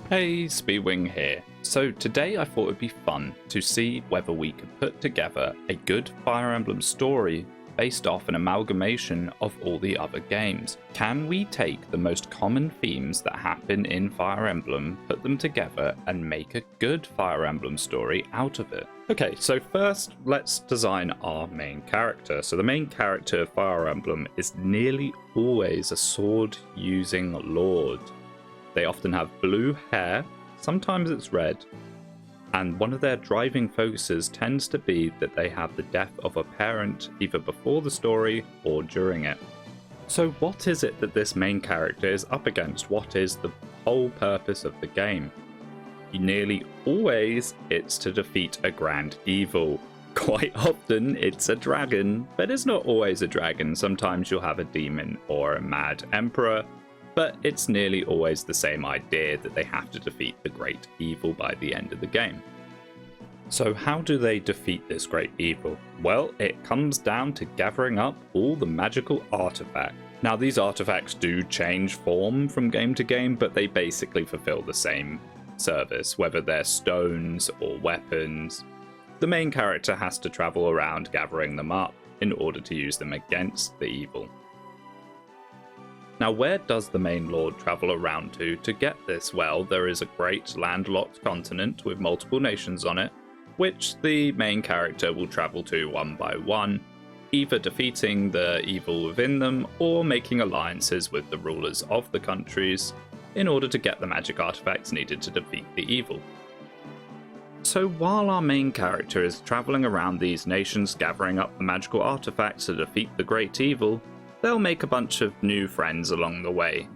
Hey, Speedwinghere here. So today I thought it would be fun to see whether we could put together a good Fire Emblem story based off an amalgamation of all the other games. Can we take the most common themes that happen in Fire Emblem, put them together, and make a good Fire Emblem story out of it? Okay, so first let's design our main character. So the main character of Fire Emblem is nearly always a sword-using lord. They often have blue hair, sometimes it's red, and one of their driving focuses tends to be that they have the death of a parent either before the story or during it. So what is it that this main character is up against? What is the whole purpose of the game? Nearly always it's to defeat a grand evil. Quite often it's a dragon, but it's not always a dragon. Sometimes you'll have a demon or a mad emperor. But it's nearly always the same idea that they have to defeat the great evil by the end of the game. So how do they defeat this great evil? Well, it comes down to gathering up all the magical artifacts. Now these artifacts do change form from game to game, but they basically fulfill the same service, whether they're stones or weapons. The main character has to travel around gathering them up in order to use them against the evil. Now, where does the main lord travel around to get this? Well, there is a great landlocked continent with multiple nations on it, which the main character will travel to one by one, either defeating the evil within them or making alliances with the rulers of the countries in order to get the magic artifacts needed to defeat the evil. So while our main character is traveling around these nations gathering up the magical artifacts to defeat the great evil, they'll make a bunch of new friends along the way.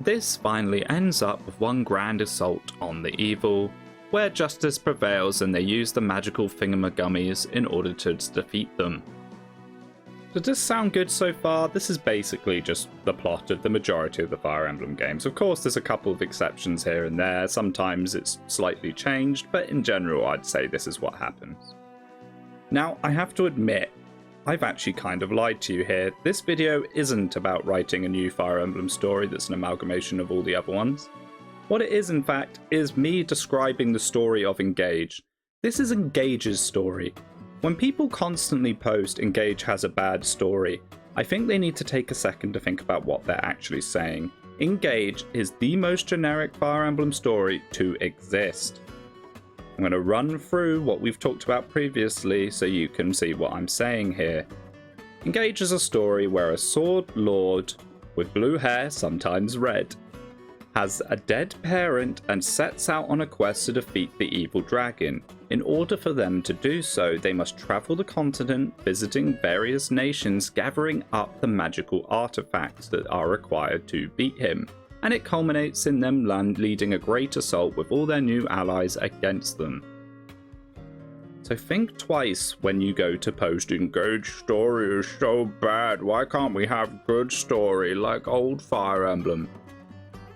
This finally ends up with one grand assault on the evil, where justice prevails and they use the magical thingamagummies in order to defeat them. Does this sound good so far? This is basically just the plot of the majority of the Fire Emblem games. Of course, there's a couple of exceptions here and there. Sometimes it's slightly changed, but in general, I'd say this is what happens. Now, I have to admit, I've actually kind of lied to you here. This video isn't about writing a new Fire Emblem story that's an amalgamation of all the other ones. What it is, in fact, is me describing the story of Engage. This is Engage's story. When people constantly post Engage has a bad story, I think they need to take a second to think about what they're actually saying. Engage is the most generic Fire Emblem story to exist. I'm going to run through what we've talked about previously so you can see what I'm saying here. Engage is a story where a sword lord with blue hair, sometimes red, has a dead parent and sets out on a quest to defeat the evil dragon. In order for them to do so, they must travel the continent, visiting various nations, gathering up the magical artifacts that are required to beat him. And it culminates in them leading a great assault with all their new allies against them. So think twice when you go to post Engage story is so bad, why can't we have good story like old Fire Emblem?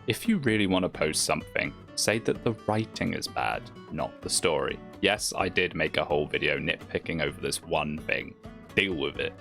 If you really want to post something, say that the writing is bad, not the story. Yes, I did make a whole video nitpicking over this one thing. Deal with it.